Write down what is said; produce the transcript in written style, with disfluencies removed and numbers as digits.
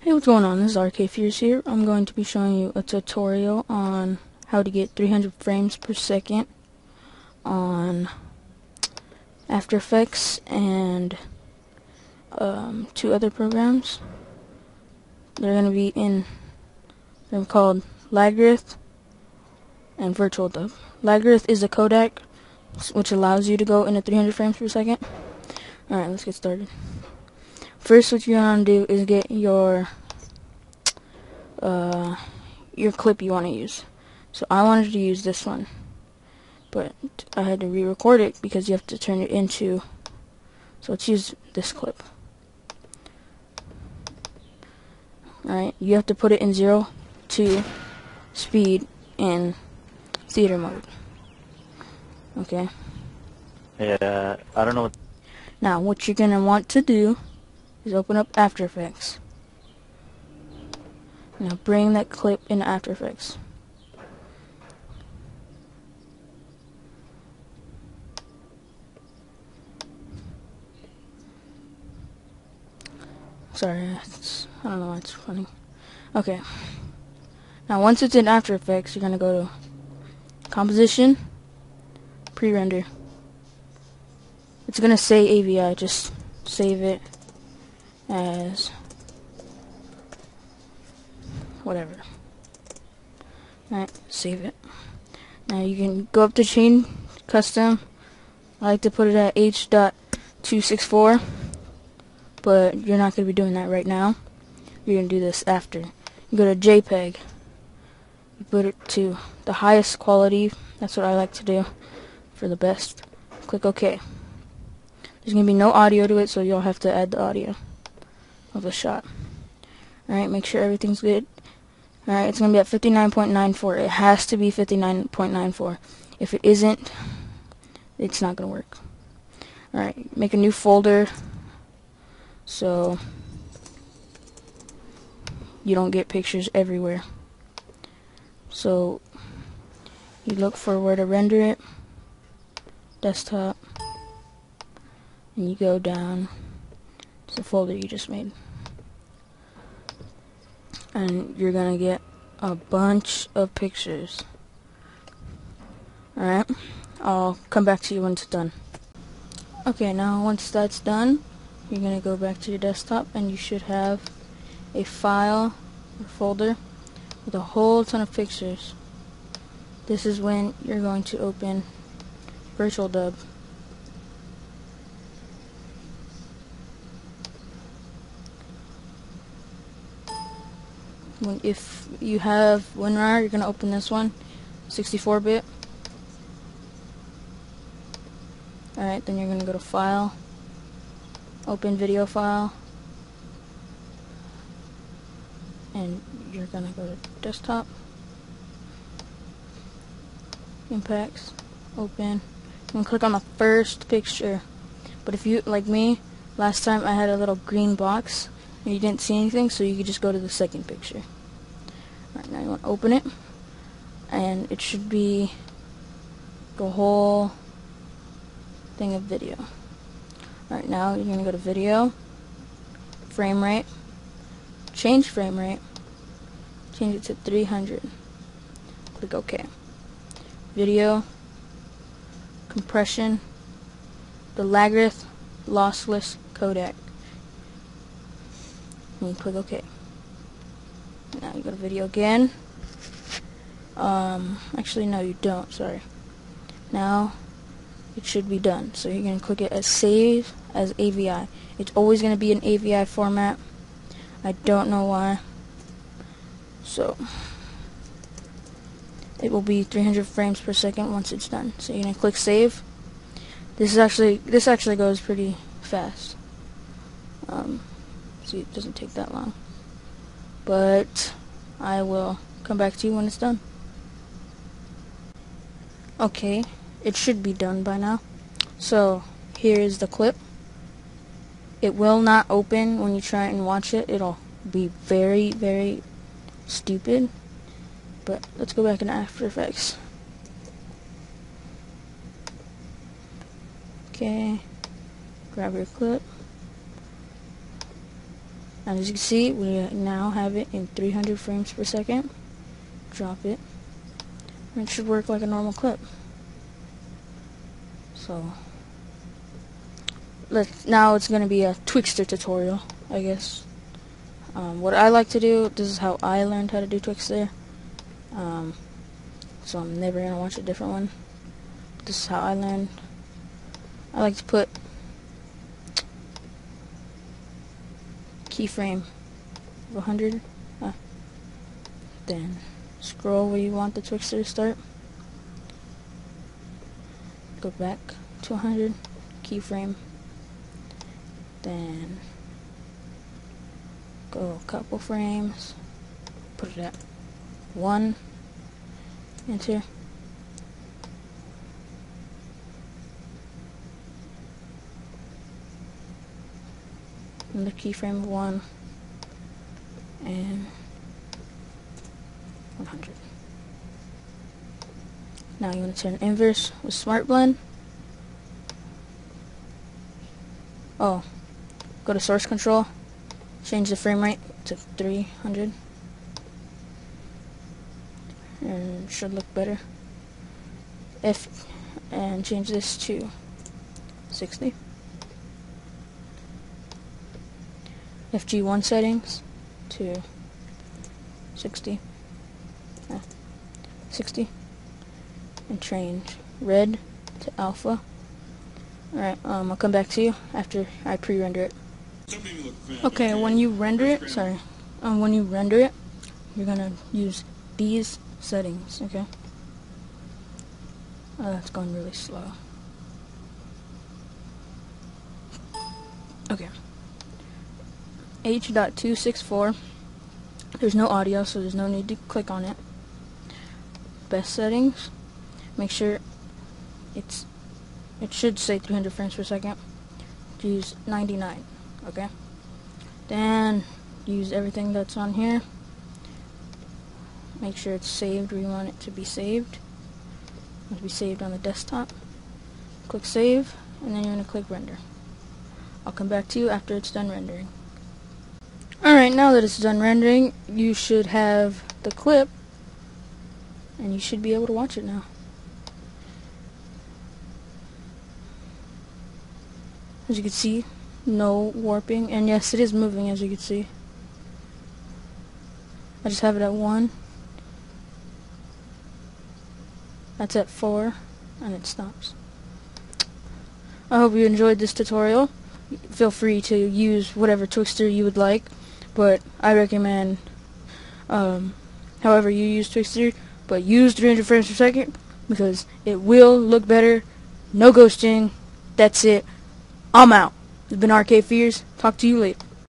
Hey, what's going on? This is RK Fierce here. I'm going to be showing you a tutorial on how to get 300 frames per second on After Effects and two other programs. They're going to be they're called Lagarith and Virtual Dub. Lagarith is a codec which allows you to go into 300 frames per second. Alright, let's get started. First, what you're going to do is get your clip you want to use. So I wanted to use this one, but I had to re-record it because you have to turn it into, so let's use this clip. Alright, you have to put it in 0 to speed in theater mode. Okay. Yeah, I don't know. Now what you're gonna want to do is open up After Effects. Now bring that clip into After Effects. Sorry, I don't know why it's funny. Okay. Now once it's in After Effects, you're gonna go to Composition, Pre-render. It's gonna say AVI, just save it as whatever. Alright, save it. Now you can go up to Chain Custom. I like to put it at H.264, but you're not going to be doing that right now. You're going to do this after. You go to JPEG. You put it to the highest quality. That's what I like to do for the best. Click OK. There's going to be no audio to it, so you'll have to add the audio of the shot. Alright, make sure everything's good. Alright, it's going to be at 59.94. It has to be 59.94. If it isn't, it's not going to work. Alright, make a new folder so you don't get pictures everywhere. So you look for where to render it, desktop, and you go down to the folder you just made. And you're gonna get a bunch of pictures. Alright, I'll come back to you when it's done. Okay, now once that's done, you're gonna go back to your desktop and you should have a file or folder with a whole ton of pictures. This is when you're going to open Virtual Dub. If you have WinRAR, you're going to open this one, 64-bit. Alright, then you're going to go to File, Open Video File, and you're going to go to Desktop, Impacts, Open, and click on the first picture. But if you, like me, last time I had a little green box, and you didn't see anything, so you could just go to the second picture. Alright, now you want to open it, and it should be the whole thing of video. Alright, now you're going to go to Video, Frame Rate, change frame rate, change it to 300, click OK. Video, Compression, the Lagarith Lossless Codec, and you click OK. Now you go to Video again. Actually no, you don't, sorry. Now it should be done. So you're going to click it as Save as AVI. It's always going to be an AVI format. I don't know why. So it will be 300 frames per second once it's done. So you're going to click Save. This actually goes pretty fast. See, it doesn't take that long. But I will come back to you when it's done. Okay, it should be done by now. So here is the clip. It will not open when you try and watch it. It'll be very, very stupid. But let's go back into After Effects. Okay, grab your clip. And as you can see, we now have it in 300 frames per second. Drop it. And it should work like a normal clip. So, now it's going to be a Twixtor tutorial, I guess. What I like to do, this is how I learned how to do Twixtor. So I'm never going to watch a different one. This is how I learned. I like to put keyframe of 100. Then scroll where you want the Twixtor to start. Go back to 100, keyframe. Then go a couple frames, put it at 1, enter. Another keyframe of 1 and 100. Now you want to turn inverse with Smart Blend. Oh, go to source control, change the frame rate to 300, and it should look better. And change this to 60. FG1 settings to 60. 60. And change red to alpha. Alright, I'll come back to you after I pre-render it. Okay, when you render it, when you render it, you're gonna use these settings, okay? It's going really slow. Okay. H.264. There's no audio, so there's no need to click on it. Best settings. Make sure it should say 300 frames per second. Use 99, okay? Then use everything that's on here. Make sure it's saved where you want it to be saved. It must be saved on the desktop. Click save, and then you're going to click render. I'll come back to you after it's done rendering. Alright, now that it's done rendering, you should have the clip, and you should be able to watch it now. As you can see, no warping, and yes, it is moving, as you can see. I just have it at 1. That's at 4, and it stops. I hope you enjoyed this tutorial. Feel free to use whatever Twixtor you would like, but I recommend however you use Twixtor, but use 300 frames per second because it will look better. No ghosting. That's it. I'm out. It's been RK Fears. Talk to you later.